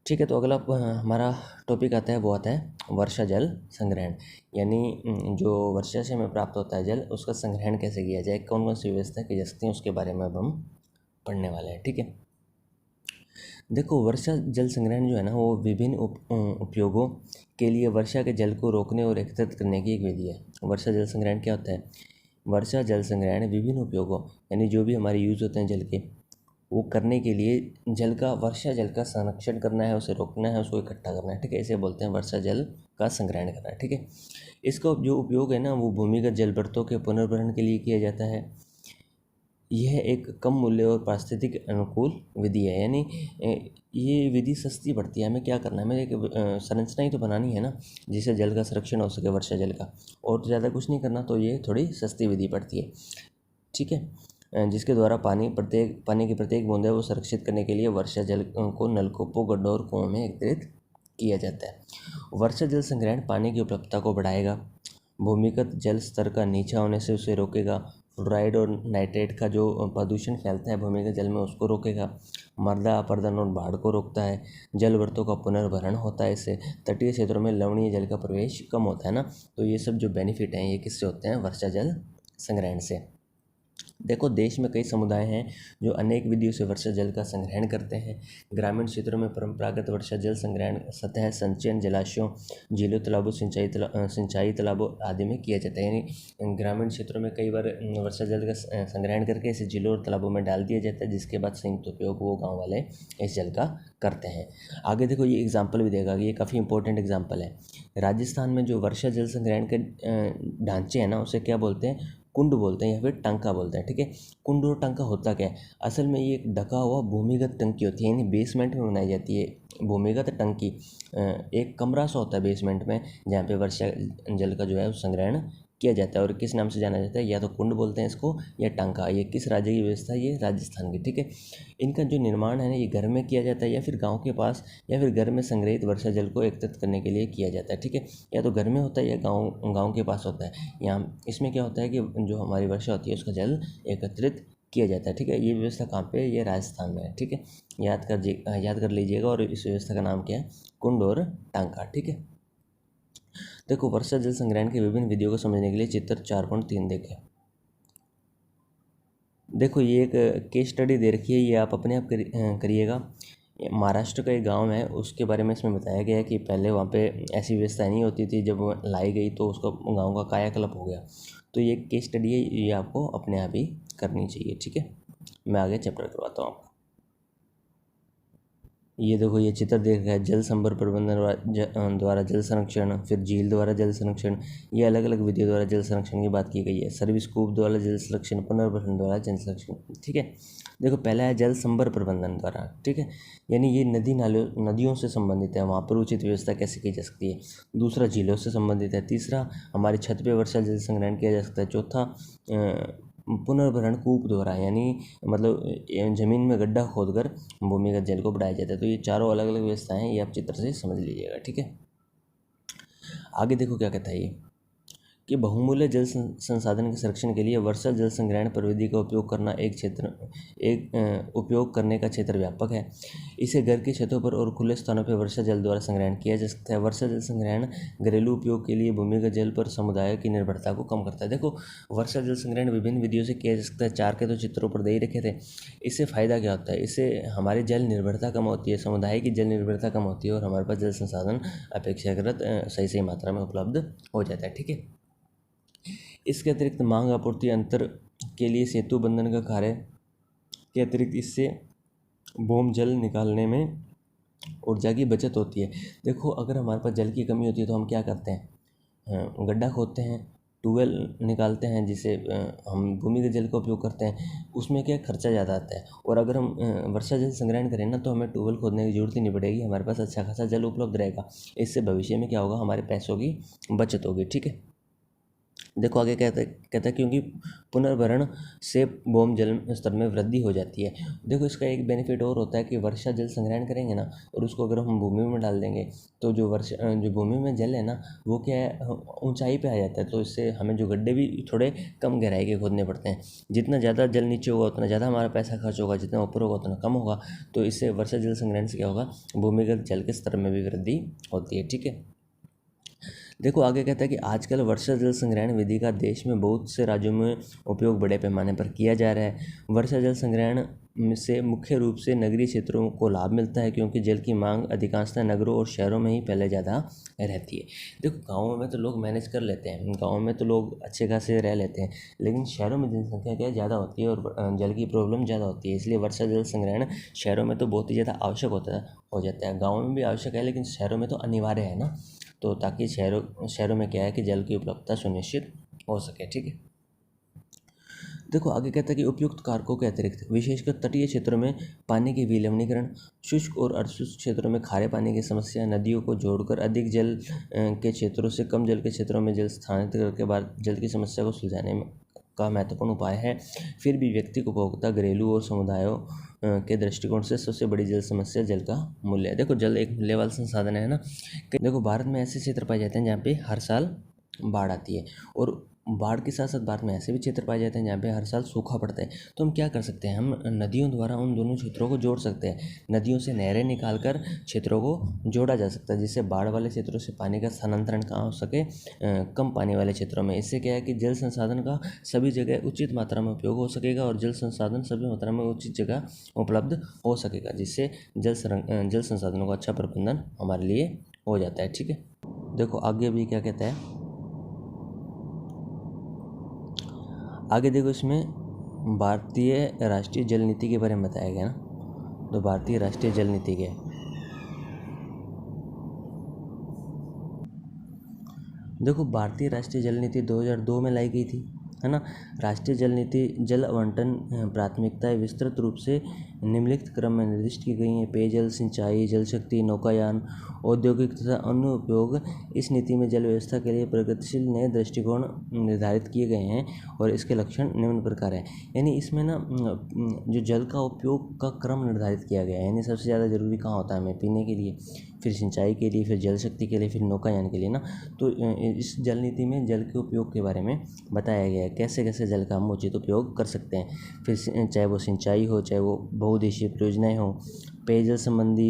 ठीक है, तो अगला हमारा टॉपिक आता है, वो आता है वर्षा जल संग्रहण। यानी जो वर्षा से हमें प्राप्त होता है जल, उसका संग्रहण कैसे किया जाए, कौन कौन सी व्यवस्था की जा सकती है, उसके बारे में अब हम पढ़ने वाले हैं, ठीक है। देखो वर्षा जल संग्रहण जो है ना, वो विभिन्न उपयोगों के लिए वर्षा के जल को रोकने और एकत्रित करने की एक विधि है। वर्षा जल संग्रहण क्या होता है? वर्षा जल संग्रहण विभिन्न उपयोगों यानी जो भी हमारे यूज होते हैं जल के, वो करने के लिए वर्षा जल का संरक्षण करना है, उसे रोकना है, उसको इकट्ठा करना है, ठीक है। इसे बोलते हैं वर्षा जल का संग्रहण करना है, ठीक है। इसका जो उपयोग है ना, वो भूमिगत जल परतों के पुनर्भरण के लिए किया जाता है। यह एक कम मूल्य और पारिस्थितिक अनुकूल विधि है, यानी ये विधि सस्ती पड़ती है। हमें क्या करना है, हमें एक संरचना ही तो बनानी है ना, जिससे जल का संरक्षण हो सके, वर्षा जल का, और तो ज़्यादा कुछ नहीं करना, तो ये थोड़ी सस्ती विधि पड़ती है, ठीक है। जिसके द्वारा पानी की प्रत्येक बूंद है वो संरक्षित करने के लिए वर्षा जल को नलकूपों, गड्ढों और कुओं में एकत्रित किया जाता है। वर्षा जल संग्रहण पानी की उपलब्धता को बढ़ाएगा, भूमिगत जल स्तर का नीचा होने से उसे रोकेगा, फ्लोराइड और नाइट्रेट का जो प्रदूषण फैलता है भूमिगत जल में उसको रोकेगा, मृदा अपरदन और बाढ़ को रोकता है, जल वृत्तों का पुनर्भरण होता है इससे, तटीय क्षेत्रों में लवणीय जल का प्रवेश कम होता है ना। तो ये सब जो बेनिफिट हैं ये किससे होते हैं? वर्षा जल संग्रहण से। देखो, देश में कई समुदाय हैं जो अनेक विधियों से वर्षा जल का संग्रहण करते हैं। ग्रामीण क्षेत्रों में परंपरागत वर्षा जल संग्रहण सतह संचयन जलाशयों, झीलों, तालाबों, सिंचाई तालाबों आदि में किया जाता है। यानी ग्रामीण क्षेत्रों में कई बार वर्षा जल का संग्रहण करके इसे झीलों और तालाबों में डाल दिया जाता है, जिसके बाद संयुक्त उपयोग वो गाँव वाले इस जल का करते हैं। आगे देखो, ये एग्जाम्पल भी देगा, ये काफ़ी इंपॉर्टेंट एग्जाम्पल है। राजस्थान में जो वर्षा जल संग्रहण के ढांचे हैं ना, उसे क्या बोलते हैं? कुंड बोलते हैं या फिर टंका बोलते हैं, ठीक है। कुंड और टंका होता क्या है? असल में ये एक ढका हुआ भूमिगत टंकी होती है, यानी बेसमेंट में बनाई जाती है भूमिगत टंकी। एक कमरा सा होता है बेसमेंट में, जहाँ पे वर्षा जल का जो है संग्रहण किया जाता है। और किस नाम से जाना जाता है? या तो कुंड बोलते हैं इसको या टंका। ये किस राज्य की व्यवस्था है? ये राजस्थान की, ठीक है। इनका जो निर्माण है ना, ये घर में किया जाता है या फिर गाँव के पास, या फिर घर में संग्रहित वर्षा जल को एकत्रित करने के लिए किया जाता है, ठीक है। या तो घर में होता है या गाँव के पास होता है। यहाँ इसमें क्या होता है कि जो हमारी वर्षा होती है उसका जल एकत्रित किया जाता है, ठीक है। ये व्यवस्था कहाँ पे है? ये राजस्थान में है, ठीक है। याद कर लीजिएगा। और इस व्यवस्था का नाम क्या है? कुंड और टांका, ठीक है। देखो, वर्षा जल संग्रहण की विभिन्न विधियों को समझने के लिए चित्र 4.3 देखें। देखो, ये एक केस स्टडी दे रखी है, ये आप अपने आप करिएगा। महाराष्ट्र का एक गांव है, उसके बारे में इसमें बताया गया है कि पहले वहाँ पे ऐसी व्यवस्था नहीं होती थी, जब वो लाई गई तो उसका गांव का कायाकल्प हो गया। तो ये केस स्टडी है, ये आपको अपने आप ही करनी चाहिए, ठीक है। मैं आगे चैप्टर करवाता हूँ आपको। ये देखो, ये चित्र देख रहा है, जल संभर प्रबंधन द्वारा जल संरक्षण, फिर झील द्वारा जल संरक्षण, ये अलग अलग विधियों द्वारा जल संरक्षण की बात की गई है। सर्विस कूप द्वारा जल संरक्षण, पुनर्भरण द्वारा जल संरक्षण, ठीक है। देखो, पहला है जल संभर प्रबंधन द्वारा, ठीक है, यानी ये नदियों से संबंधित है, वहाँ पर उचित व्यवस्था कैसे की जा सकती है। दूसरा, झीलों से संबंधित है। तीसरा, हमारी छत पे वर्षा जल संग्रहण किया जा सकता है। चौथा, पुनर्भरण कूप द्वारा, यानी मतलब ज़मीन में गड्ढा खोदकर भूमिगत जल को बढ़ाया जाता है। तो ये चारों अलग अलग व्यवस्थाएं हैं, ये आप चित्र से समझ लीजिएगा, ठीक है। आगे देखो क्या कहता है ये, कि बहुमूल्य जल संसाधन के संरक्षण के लिए वर्षा जल संग्रहण प्रविधि का उपयोग करना उपयोग करने का क्षेत्र व्यापक है। इसे घर की छतों पर और खुले स्थानों पर वर्षा जल द्वारा संग्रहण किया जा सकता है। वर्षा जल संग्रहण घरेलू उपयोग के लिए भूमिगत जल पर समुदाय की निर्भरता को कम करता है। देखो, वर्षा जल संग्रहण विभिन्न विधियों से किया जा सकता है, 4 के तो चित्रों पर दे ही रखे थे। इससे फ़ायदा क्या होता है? इससे हमारी जल निर्भरता कम होती है, समुदाय की जल निर्भरता कम होती है, और हमारे पास जल संसाधन अपेक्षाकृत सही मात्रा में उपलब्ध हो जाता है, ठीक है। इसके अतिरिक्त मांग आपूर्ति अंतर के लिए सेतु बंधन का कार्य के अतिरिक्त इससे भूम जल निकालने में ऊर्जा की बचत होती है। देखो, अगर हमारे पास जल की कमी होती है तो हम क्या करते हैं? गड्ढा खोदते हैं, ट्यूबवेल निकालते हैं, जिसे हम भूमिगत जल का उपयोग करते हैं। उसमें क्या खर्चा ज़्यादा आता है। और अगर हम वर्षा जल संग्रहण करें ना, तो हमें ट्यूबवेल खोदने की ज़रूरत ही नहीं पड़ेगी, हमारे पास अच्छा खासा जल उपलब्ध रहेगा। इससे भविष्य में क्या होगा? हमारे पैसों की बचत होगी, ठीक है। देखो, आगे कहता है क्योंकि पुनर्भरण से भूमि जल स्तर में वृद्धि हो जाती है। देखो, इसका एक बेनिफिट और होता है कि वर्षा जल संग्रहण करेंगे ना, और उसको अगर हम भूमि में डाल देंगे, तो जो भूमि में जल है ना, वो क्या है, ऊंचाई पे आ जाता है। तो इससे हमें जो गड्ढे भी थोड़े कम गहराई के खोदने पड़ते हैं। जितना ज़्यादा जल नीचे होगा उतना ज़्यादा हमारा पैसा खर्च होगा, जितना ऊपर होगा उतना कम होगा। तो इससे वर्षा जल संग्रहण से क्या होगा? भूमिगत जल के स्तर में भी वृद्धि होती है, ठीक है। देखो, आगे कहता है कि आजकल वर्षा जल संग्रहण विधि का देश में बहुत से राज्यों में उपयोग बड़े पैमाने पर किया जा रहा है। वर्षा जल संग्रहण से मुख्य रूप से नगरीय क्षेत्रों को लाभ मिलता है, क्योंकि जल की मांग अधिकांशतः नगरों और शहरों में ही पहले ज़्यादा रहती है। देखो, गाँवों में तो लोग मैनेज कर लेते हैं, गाँव में तो लोग अच्छे खासे रह लेते हैं, लेकिन शहरों में जनसंख्या क्या ज़्यादा होती है और जल की प्रॉब्लम ज़्यादा होती है। इसलिए वर्षा जल संग्रहण शहरों में तो बहुत ही ज़्यादा आवश्यक हो जाता है। गाँव में भी आवश्यक है, लेकिन शहरों में तो अनिवार्य है ना, तो ताकि शहरों में क्या है कि जल की उपलब्धता सुनिश्चित हो सके। ठीक है, देखो आगे कहता है कि उपयुक्त कारकों के अतिरिक्त विशेषकर तटीय क्षेत्रों में पानी के विलवणीकरण, शुष्क और अर्धशुष्क क्षेत्रों में खारे पानी की समस्या, नदियों को जोड़कर अधिक जल के क्षेत्रों से कम जल के क्षेत्रों में जल स्थानांतरित करके बाद जल की समस्या को सुलझाने में का महत्वपूर्ण उपाय है। फिर भी व्यक्ति उपभोक्ता, घरेलू और समुदायों के दृष्टिकोण से सबसे बड़ी जल समस्या जल का मूल्य है। देखो, जल एक मूल्य वाला संसाधन है ना। देखो, भारत में ऐसे क्षेत्र पाए जाते हैं जहाँ पे हर साल बाढ़ आती है, और बाढ़ के साथ साथ भारत में ऐसे भी क्षेत्र पाए जाते हैं जहाँ पे हर साल सूखा पड़ता है। तो हम क्या कर सकते हैं, हम नदियों द्वारा उन दोनों क्षेत्रों को जोड़ सकते हैं। नदियों से नहरें निकाल कर क्षेत्रों को जोड़ा जा सकता है, जिससे बाढ़ वाले क्षेत्रों से पानी का स्थानांतरण कहाँ हो सके, कम पानी वाले क्षेत्रों में। इससे क्या है कि जल संसाधन का सभी जगह उचित मात्रा में उपयोग हो सकेगा और जल संसाधन सभी मात्रा में उचित जगह उपलब्ध हो सकेगा, जिससे जल संसाधनों का अच्छा प्रबंधन हमारे लिए हो जाता है। ठीक है, देखो आगे भी क्या कहता है, आगे देखो, इसमें भारतीय राष्ट्रीय जल नीति के बारे में बताया गया ना। तो भारतीय राष्ट्रीय जल नीति क्या है, देखो भारतीय राष्ट्रीय जल नीति 2002 में लाई गई थी, है ना। राष्ट्रीय जल नीति जल आवंटन प्राथमिकताएं विस्तृत रूप से निम्नलिखित क्रम में निर्दिष्ट की गई हैं। पेयजल, सिंचाई, जल शक्ति, नौकायान, औद्योगिक तथा अन्य उपयोग। इस नीति में जल व्यवस्था के लिए प्रगतिशील नए दृष्टिकोण निर्धारित किए गए हैं और इसके लक्षण निम्न प्रकार हैं। यानी इसमें ना जो जल का उपयोग का क्रम निर्धारित किया गया है, यानी सबसे ज़्यादा जरूरी कहाँ होता है, हमें पीने के लिए, फिर सिंचाई के लिए, फिर जल शक्ति के लिए, फिर नौकायान के लिए ना। तो इस जल नीति में जल के उपयोग के बारे में बताया गया है, कैसे कैसे जल का हम उचित उपयोग कर सकते हैं। फिर चाहे वो सिंचाई हो, चाहे वो बहुउद्देशीय परियोजनाएं हो, पेयजल संबंधी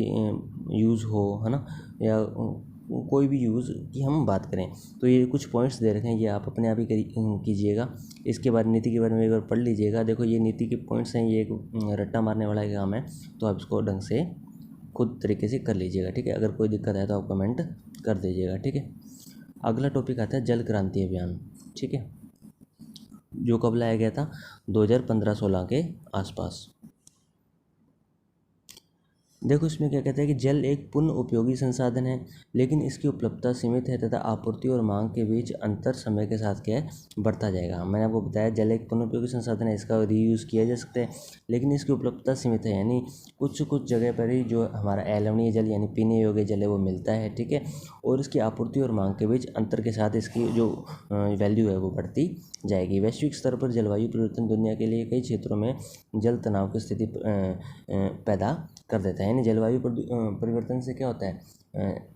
यूज़ हो, है ना, या कोई भी यूज़ की हम बात करें। तो ये कुछ पॉइंट्स दे रखे हैं, ये आप अपने आप ही कीजिएगा। इसके बारे नीति के बारे में एक बार पढ़ लीजिएगा। देखो, ये नीति के पॉइंट्स हैं, ये एक रट्टा मारने वाला काम है, तो आप इसको ढंग से खुद तरीके से कर लीजिएगा। ठीक है, अगर कोई दिक्कत है तो आप कमेंट कर दीजिएगा। ठीक है, अगला टॉपिक आता है जल क्रांति अभियान। ठीक है, जो कब लाया गया था, 2015-16 के आसपास। देखो, इसमें क्या कहते हैं कि जल एक पुनः उपयोगी संसाधन है, लेकिन इसकी उपलब्धता सीमित है तथा आपूर्ति और मांग के बीच अंतर समय के साथ क्या है, बढ़ता जाएगा। मैंने आपको बताया जल एक पुनः उपयोगी संसाधन है, इसका रीयूज़ किया जा सकता है, लेकिन इसकी उपलब्धता सीमित है, यानी कुछ जगह पर ही जो हमारा अलवणीय जल यानी पीने योग्य जल है वो मिलता है। ठीक है, और इसकी आपूर्ति और मांग के बीच अंतर के साथ इसकी जो वैल्यू है वो बढ़ती जाएगी। वैश्विक स्तर पर जलवायु परिवर्तन दुनिया के लिए कई क्षेत्रों में जल तनाव की स्थिति पैदा कर देता है। यानी जलवायु परिवर्तन से क्या होता है,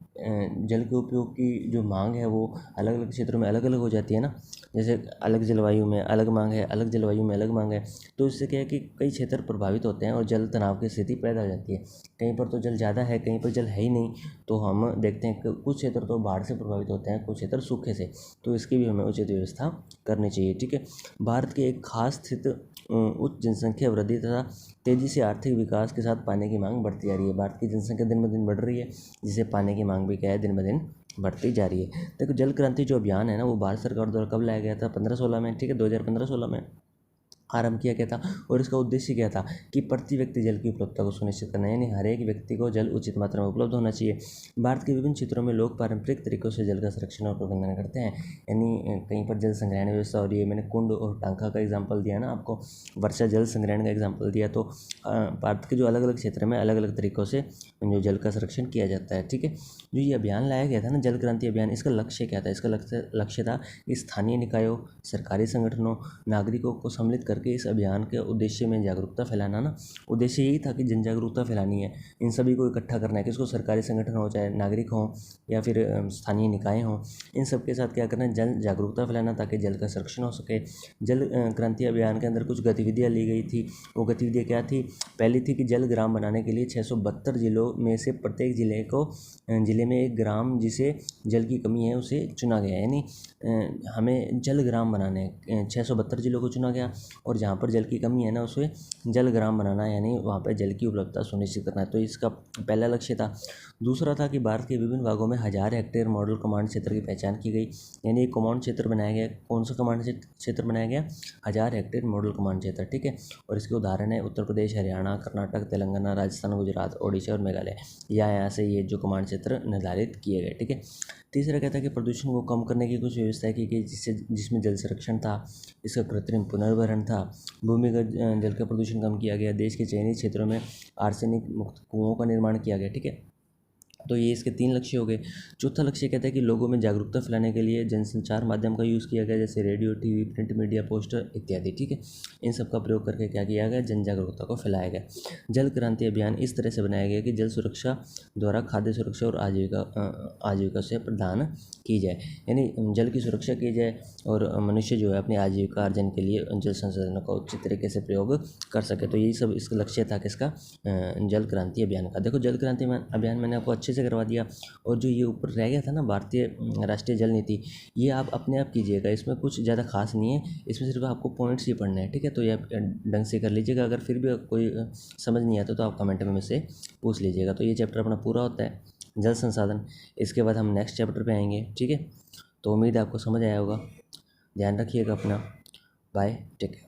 जल के उपयोग की जो मांग है वो अलग अलग क्षेत्रों में अलग अलग हो जाती है ना। जैसे अलग जलवायु में अलग मांग है, अलग जलवायु में अलग मांग है, तो इससे क्या है कि कई क्षेत्र प्रभावित होते हैं और जल तनाव की स्थिति पैदा हो जाती है। कहीं पर तो जल ज़्यादा है, कहीं पर जल है ही नहीं, तो हम देखते हैं कि कुछ क्षेत्र तो बाढ़ से प्रभावित होते हैं, कुछ क्षेत्र सूखे से, तो इसकी भी हमें उचित व्यवस्था करनी चाहिए। ठीक है, भारत के एक खास स्थित उच्च जनसंख्या वृद्धि तथा तेजी से आर्थिक विकास के साथ पानी की मांग बढ़ती जा रही है। भारत की जनसंख्या दिन ब दिन बढ़ रही है, जिससे पानी की मांग भी क्या है, दिन ब दिन बढ़ती जा रही है। देखो, जल क्रांति जो अभियान है ना, वो भारत सरकार द्वारा कब लाया गया था, 15-16 में। ठीक है, 2015-16 में आरंभ किया गया था, और इसका उद्देश्य क्या था कि प्रति व्यक्ति जल की उपलब्धता को सुनिश्चित करना, यानी हर एक व्यक्ति को जल उचित मात्रा में उपलब्ध होना चाहिए। भारत के विभिन्न क्षेत्रों में लोग पारंपरिक तरीकों से जल का संरक्षण और प्रबंधन करते हैं, यानी कहीं पर जल संग्रहण व्यवस्था हो रही है। मैंने कुंड और टांका का एग्जाम्पल दिया ना आपको, वर्षा जल संग्रहण का एग्जाम्पल दिया। तो भारत के जो अलग अलग क्षेत्र में अलग अलग तरीक़ों से जो जल का संरक्षण किया जाता है। ठीक है, जो ये अभियान लाया गया था ना, जल क्रांति अभियान, इसका लक्ष्य क्या था, इसका लक्ष्य था कि स्थानीय निकायों, सरकारी संगठनों, नागरिकों को सम्मिलित करके इस अभियान के उद्देश्य में जागरूकता फैलाना ना। उद्देश्य यही था कि जन जागरूकता फैलानी है, इन सभी को इकट्ठा करना है, किसको, सरकारी संगठन हो, चाहे नागरिक हों या फिर स्थानीय निकाय हों, इन सब के साथ क्या करना है, जन जागरूकता फैलाना, ताकि जल का संरक्षण हो सके। जल क्रांति अभियान के अंदर कुछ गतिविधियाँ ली गई थी। वो गतिविधियाँ क्या थी, पहली थी कि जल ग्राम बनाने के लिए 672 जिलों में से प्रत्येक जिले में एक ग्राम जिसे जल की कमी है उसे चुना गया, यानी हमें जल ग्राम बनाने 672 जिलों को चुना गया, और जहाँ पर जल की कमी है ना उसमें जलग्राम बनाना, यानी वहाँ पर जल की उपलब्धता सुनिश्चित करना है। तो इसका पहला लक्ष्य था। दूसरा था कि भारत के विभिन्न भागों में 1000 हेक्टेयर मॉडल कमांड क्षेत्र की पहचान की गई, यानी एक कमांड क्षेत्र बनाया गया। कौन सा कमांड क्षेत्र बनाया गया? 1000 हेक्टेयर मॉडल कमांड क्षेत्र, ठीक है। और इसके उदाहरण है उत्तर प्रदेश, हरियाणा, कर्नाटक, तेलंगाना, राजस्थान, गुजरात, ओडिशा और मेघालय। यहाँ से ये जो कमांड क्षेत्र निर्धारित किए गए, ठीक है। तीसरा कहता है कि प्रदूषण को कम करने की कुछ व्यवस्था की गई, जिसमें जल संरक्षण था, इसका कृत्रिम पुनर्भरण था, भूमिगत जल का प्रदूषण कम किया गया, देश के चयनित क्षेत्रों में आर्सेनिक मुक्त कुओं का निर्माण किया गया, ठीक है। तो ये इसके 3 लक्ष्य हो गए। चौथा लक्ष्य कहता है कि लोगों में जागरूकता फैलाने के लिए जनसंचार माध्यम का यूज़ किया गया, जैसे radio, TV, print media, poster इत्यादि, ठीक है। इन सब का प्रयोग करके क्या किया गया? जन जागरूकता को फैलाया गया। जल क्रांति अभियान इस तरह से बनाया गया कि जल सुरक्षा द्वारा खाद्य सुरक्षा और आजीविका से प्रदान की जाए, यानी जल की सुरक्षा की जाए और मनुष्य जो है अपनी आजीविका अर्जन के लिए जल संसाधनों का उचित तरीके से प्रयोग कर सके। तो यही सब इसका लक्ष्य था किसका? जल क्रांति अभियान का। देखो, जल क्रांति अभियान मैंने आपको अच्छे से करवा दिया। और जो ये ऊपर रह गया था ना भारतीय राष्ट्रीय जल नीति, ये आप अपने आप कीजिएगा, इसमें कुछ ज़्यादा खास नहीं है, इसमें सिर्फ आपको पॉइंट्स ही पढ़ने हैं, ठीक है। तो ये आप ढंग से कर लीजिएगा। अगर फिर भी कोई समझ नहीं आता तो आप कमेंट में मुझसे पूछ लीजिएगा। तो ये चैप्टर अपना पूरा होता है, जल संसाधन। इसके बाद हम नेक्स्ट चैप्टर पे आएंगे, ठीक है। तो उम्मीद है आपको समझ आया होगा। ध्यान रखिएगा अपना। Bye, take care.